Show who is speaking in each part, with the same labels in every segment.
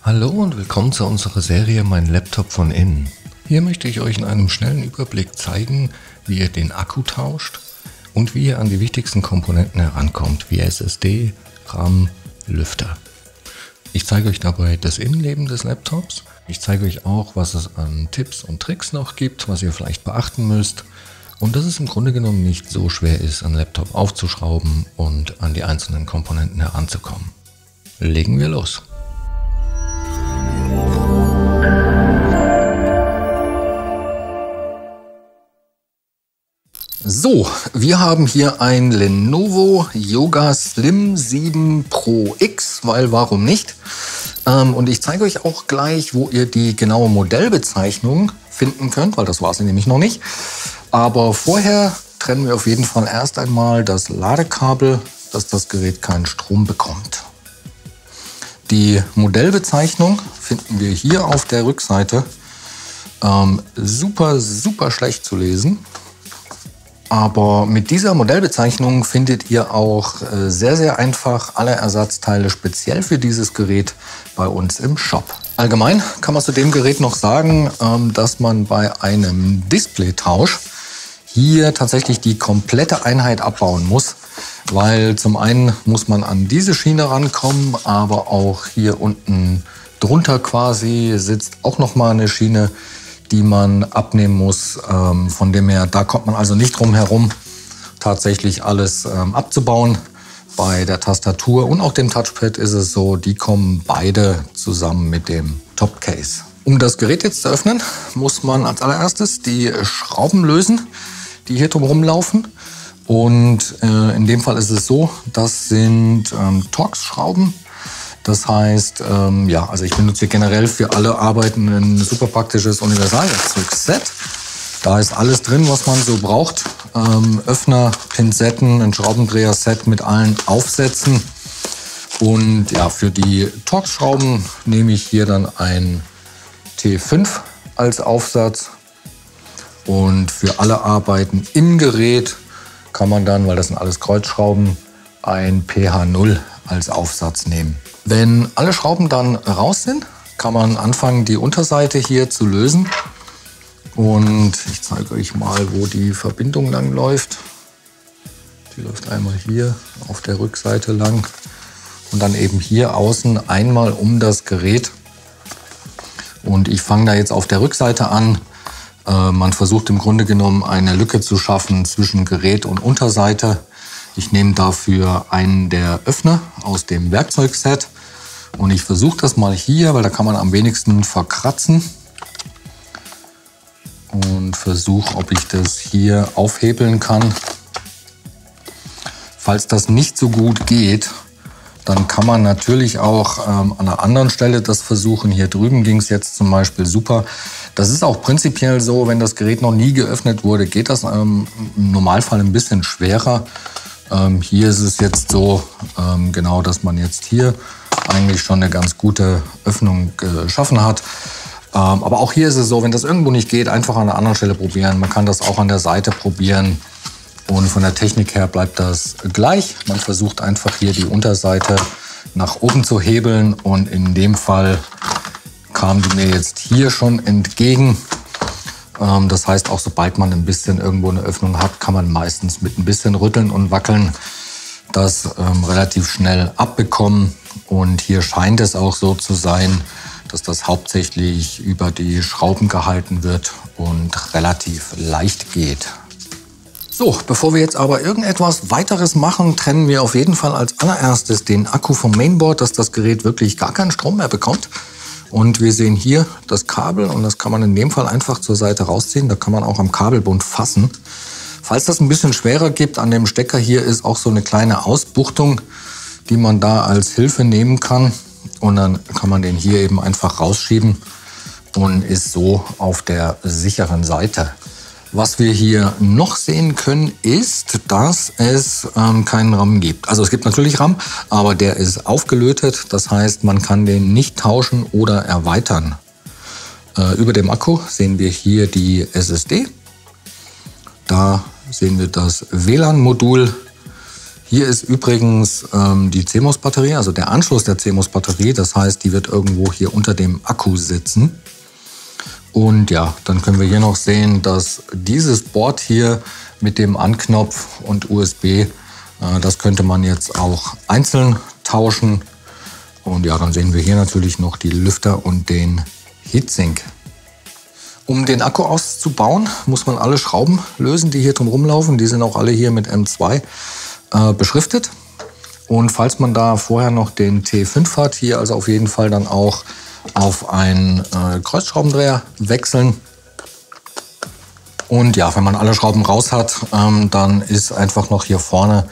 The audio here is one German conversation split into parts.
Speaker 1: Hallo und willkommen zu unserer Serie Mein Laptop von innen. Hier möchte ich euch in einem schnellen Überblick zeigen, wie ihr den Akku tauscht und wie ihr an die wichtigsten Komponenten herankommt, wie SSD, RAM, Lüfter. Ich zeige euch dabei das Innenleben des Laptops. Ich zeige euch auch, was es an Tipps und Tricks noch gibt, was ihr vielleicht beachten müsst. Und dass es im Grunde genommen nicht so schwer ist, einen Laptop aufzuschrauben und an die einzelnen Komponenten heranzukommen. Legen wir los! So, wir haben hier ein Lenovo Yoga Slim 7 Pro X, weil warum nicht? Und ich zeige euch auch gleich, wo ihr die genaue Modellbezeichnung finden könnt, weil das war sie nämlich noch nicht. Aber vorher trennen wir auf jeden Fall erst einmal das Ladekabel, dass das Gerät keinen Strom bekommt. Die Modellbezeichnung finden wir hier auf der Rückseite. Super schlecht zu lesen. Aber mit dieser Modellbezeichnung findet ihr auch sehr einfach alle Ersatzteile speziell für dieses Gerät bei uns im Shop. Allgemein kann man zu dem Gerät noch sagen, dass man bei einem Displaytausch hier tatsächlich die komplette Einheit abbauen muss, weil zum einen muss man an diese Schiene rankommen, aber auch hier unten drunter quasi sitzt auch noch mal eine Schiene, die man abnehmen muss. Von dem her, da kommt man also nicht drum herum, tatsächlich alles abzubauen. Bei der Tastatur und auch dem Touchpad ist es so, die kommen beide zusammen mit dem Topcase. Um das Gerät jetzt zu öffnen, muss man als allererstes die Schrauben lösen, die hier drumherum laufen. Und in dem Fall ist es so, das sind Torx-Schrauben. Das heißt, also ich benutze generell für alle Arbeiten ein super praktisches Universalwerkzeugset. Da ist alles drin, was man so braucht. Öffner, Pinzetten, ein Schraubendreher-Set mit allen Aufsätzen. Und ja, für die Torx-Schrauben nehme ich hier dann ein T5 als Aufsatz. Und für alle Arbeiten im Gerät kann man dann, weil das sind alles Kreuzschrauben, ein PH0 als Aufsatz nehmen. Wenn alle Schrauben dann raus sind, kann man anfangen, die Unterseite hier zu lösen. Und ich zeige euch mal, wo die Verbindung lang läuft. Die läuft einmal hier auf der Rückseite lang und dann eben hier außen einmal um das Gerät. Und ich fange da jetzt auf der Rückseite an. Man versucht im Grunde genommen eine Lücke zu schaffen zwischen Gerät und Unterseite. Ich nehme dafür einen der Öffner aus dem Werkzeugset und ich versuche das mal hier, weil da kann man am wenigsten verkratzen. Und versuche, ob ich das hier aufhebeln kann. Falls das nicht so gut geht, dann kann man natürlich auch an einer anderen Stelle das versuchen. Hier drüben ging es jetzt zum Beispiel super. Das ist auch prinzipiell so, wenn das Gerät noch nie geöffnet wurde, geht das im Normalfall ein bisschen schwerer. Hier ist es jetzt so, genau, dass man jetzt hier eigentlich schon eine ganz gute Öffnung geschaffen hat. Aber auch hier ist es so, wenn das irgendwo nicht geht, einfach an einer anderen Stelle probieren. Man kann das auch an der Seite probieren. Und von der Technik her bleibt das gleich. Man versucht einfach hier die Unterseite nach oben zu hebeln. Und in dem Fall kam die mir jetzt hier schon entgegen. Das heißt, auch sobald man ein bisschen irgendwo eine Öffnung hat, kann man meistens mit ein bisschen Rütteln und Wackeln das relativ schnell abbekommen. Und hier scheint es auch so zu sein, dass das hauptsächlich über die Schrauben gehalten wird und relativ leicht geht. So, bevor wir jetzt aber irgendetwas weiteres machen, trennen wir auf jeden Fall als allererstes den Akku vom Mainboard, dass das Gerät wirklich gar keinen Strom mehr bekommt. Und wir sehen hier das Kabel und das kann man in dem Fall einfach zur Seite rausziehen. Da kann man auch am Kabelbund fassen. Falls das ein bisschen schwerer gibt, an dem Stecker hier ist auch so eine kleine Ausbuchtung, die man da als Hilfe nehmen kann. Und dann kann man den hier eben einfach rausschieben und ist so auf der sicheren Seite. Was wir hier noch sehen können, ist, dass es keinen RAM gibt. Also es gibt natürlich RAM, aber der ist aufgelötet. Das heißt, man kann den nicht tauschen oder erweitern. Über dem Akku sehen wir hier die SSD. Da sehen wir das WLAN-Modul. Hier ist übrigens die CMOS-Batterie, also der Anschluss der CMOS-Batterie. Das heißt, die wird irgendwo hier unter dem Akku sitzen. Und ja, dann können wir hier noch sehen, dass dieses Board hier mit dem Anknopf und USB, das könnte man jetzt auch einzeln tauschen. Und ja, dann sehen wir hier natürlich noch die Lüfter und den Heatsink. Um den Akku auszubauen, muss man alle Schrauben lösen, die hier drum rumlaufen. Die sind auch alle hier mit M2 beschriftet. Und falls man da vorher noch den T5 hat, hier also auf jeden Fall dann auch auf einen Kreuzschraubendreher wechseln. Und ja, wenn man alle Schrauben raus hat, dann ist einfach noch hier vorne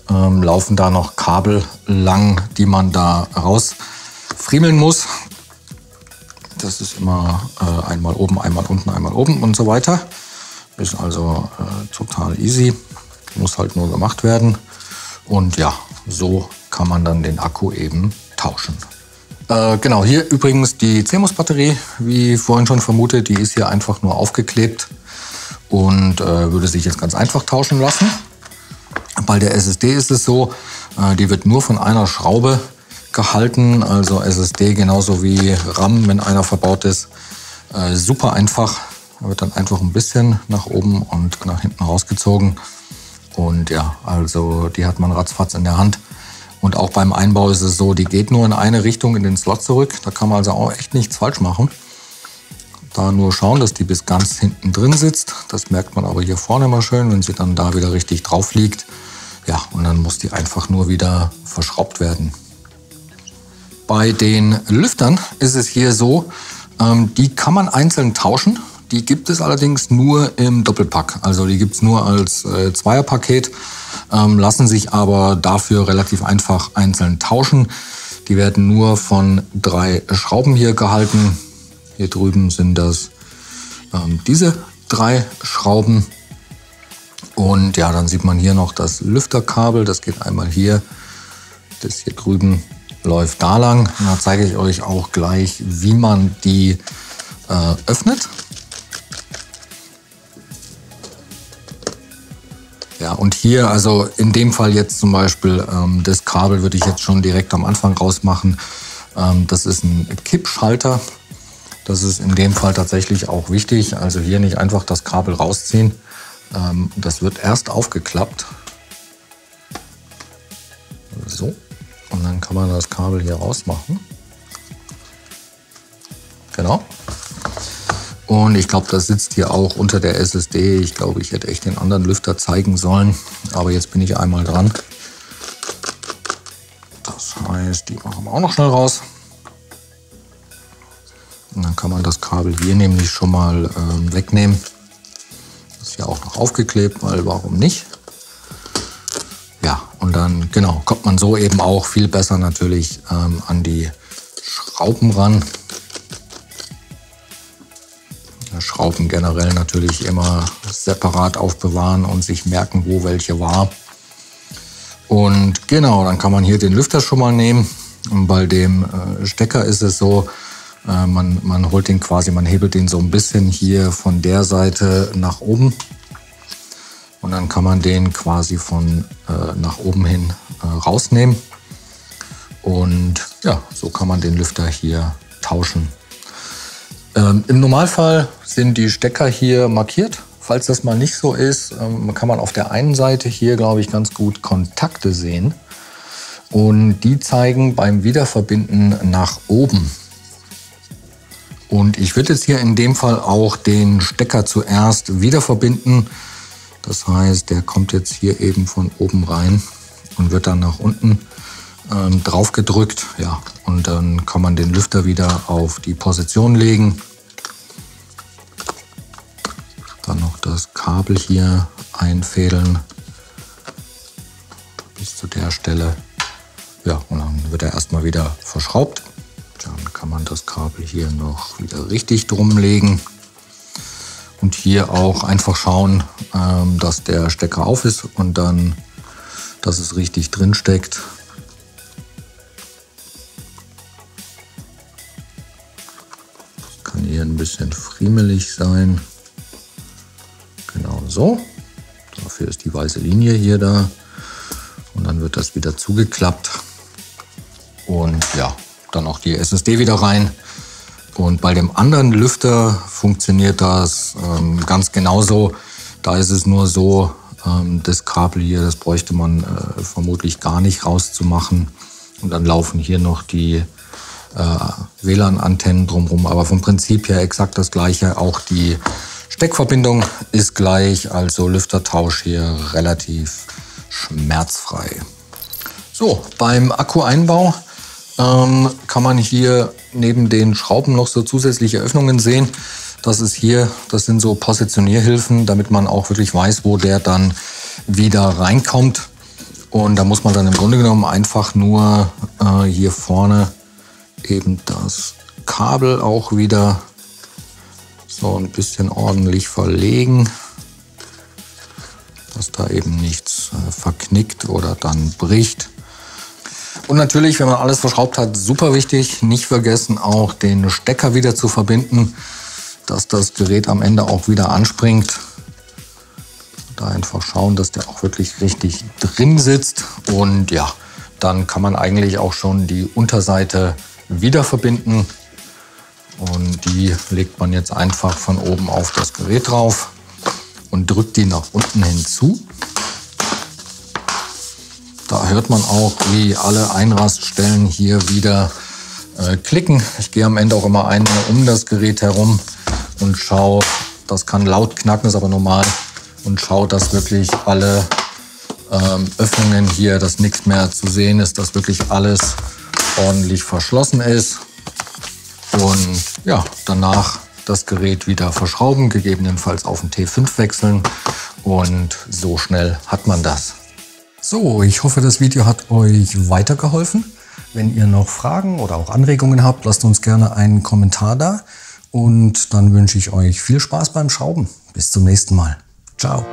Speaker 1: laufen da noch Kabel lang, die man da rausfriemeln muss. Das ist immer einmal oben, einmal unten, einmal oben und so weiter. Ist also total easy. Muss halt nur gemacht werden. Und ja, so kann man dann den Akku eben tauschen. Genau, hier übrigens die CMOS-Batterie, wie vorhin schon vermutet, die ist hier einfach nur aufgeklebt und würde sich jetzt ganz einfach tauschen lassen. Bei der SSD ist es so, die wird nur von einer Schraube gehalten, also SSD genauso wie RAM, wenn einer verbaut ist. Super einfach, wird dann einfach ein bisschen nach oben und nach hinten rausgezogen. Und ja, also die hat man ratzfatz in der Hand. Und auch beim Einbau ist es so, die geht nur in eine Richtung in den Slot zurück. Da kann man also auch echt nichts falsch machen. Da nur schauen, dass die bis ganz hinten drin sitzt. Das merkt man aber hier vorne mal schön, wenn sie dann da wieder richtig drauf liegt. Ja, und dann muss die einfach nur wieder verschraubt werden. Bei den Lüftern ist es hier so, die kann man einzeln tauschen. Die gibt es allerdings nur im Doppelpack. Also die gibt es nur als Zweierpaket, lassen sich aber dafür relativ einfach einzeln tauschen. Die werden nur von 3 Schrauben hier gehalten. Hier drüben sind das diese 3 Schrauben. Und ja, dann sieht man hier noch das Lüfterkabel. Das geht einmal hier, das hier drüben läuft da lang. Und da zeige ich euch auch gleich, wie man die öffnet. Ja, und hier, also in dem Fall jetzt zum Beispiel, das Kabel würde ich jetzt schon direkt am Anfang rausmachen. Das ist ein Kippschalter. Das ist in dem Fall tatsächlich auch wichtig. Also hier nicht einfach das Kabel rausziehen. Das wird erst aufgeklappt. So. Und dann kann man das Kabel hier rausmachen. Genau. Und ich glaube, das sitzt hier auch unter der SSD. Ich glaube, ich hätte echt den anderen Lüfter zeigen sollen. Aber jetzt bin ich einmal dran. Das heißt, die machen wir auch noch schnell raus. Und dann kann man das Kabel hier nämlich schon mal wegnehmen. Das ist ja auch noch aufgeklebt, weil warum nicht? Ja, und dann genau kommt man so eben auch viel besser natürlich an die Schrauben ran. Schrauben generell natürlich immer separat aufbewahren und sich merken, wo welche war. Und genau, dann kann man hier den Lüfter schon mal nehmen. Und bei dem Stecker ist es so, man holt den quasi, man hebelt den so ein bisschen hier von der Seite nach oben. Und dann kann man den quasi von nach oben hin rausnehmen. Und ja, so kann man den Lüfter hier tauschen. Im Normalfall sind die Stecker hier markiert. Falls das mal nicht so ist, kann man auf der einen Seite hier, glaube ich, ganz gut Kontakte sehen. Und die zeigen beim Wiederverbinden nach oben. Und ich würde jetzt hier in dem Fall auch den Stecker zuerst wiederverbinden. Das heißt, der kommt jetzt hier eben von oben rein und wird dann nach unten drauf gedrückt. Ja, und dann kann man den Lüfter wieder auf die Position legen. Dann noch das Kabel hier einfädeln bis zu der Stelle. Ja, und dann wird er erstmal wieder verschraubt. Dann kann man das Kabel hier noch wieder richtig drum legen. Und hier auch einfach schauen, dass der Stecker auf ist und dann, dass es richtig drin steckt. Das kann hier ein bisschen friemelig sein. Genau so. Dafür ist die weiße Linie hier da. Und wird das wieder zugeklappt. Und ja, dann auch die SSD wieder rein. Und bei dem anderen Lüfter funktioniert das ganz genauso. Da ist es nur so, das Kabel hier, das bräuchte man vermutlich gar nicht rauszumachen. Und dann laufen hier noch die WLAN-Antennen drumherum. Aber vom Prinzip her exakt das gleiche. Auch die Steckverbindung ist gleich, also Lüftertausch hier relativ schmerzfrei. So, beim Akkueinbau kann man hier neben den Schrauben noch so zusätzliche Öffnungen sehen. Das sind so Positionierhilfen, damit man auch wirklich weiß, wo der dann wieder reinkommt. Und da muss man dann im Grunde genommen einfach nur hier vorne eben das Kabel auch wieder so ein bisschen ordentlich verlegen, dass da eben nichts verknickt oder dann bricht. Und natürlich, wenn man alles verschraubt hat, super wichtig, nicht vergessen auch den Stecker wieder zu verbinden, dass das Gerät am Ende auch wieder anspringt. Da einfach schauen, dass der auch wirklich richtig drin sitzt. Und ja, dann kann man eigentlich auch schon die Unterseite wieder verbinden. Und die legt man jetzt einfach von oben auf das Gerät drauf und drückt die nach unten hinzu. Da hört man auch, wie alle Einraststellen hier wieder klicken. Ich gehe am Ende auch immer einmal um das Gerät herum und schaue, das kann laut knacken, ist aber normal, und schaue, dass wirklich alle Öffnungen hier, dass nichts mehr zu sehen ist, dass wirklich alles ordentlich verschlossen ist. Und ja, danach das Gerät wieder verschrauben, gegebenenfalls auf den T5 wechseln, und so schnell hat man das. So, ich hoffe, das Video hat euch weitergeholfen. Wenn ihr noch Fragen oder auch Anregungen habt, lasst uns gerne einen Kommentar da. Und dann wünsche ich euch viel Spaß beim Schrauben. Bis zum nächsten Mal. Ciao.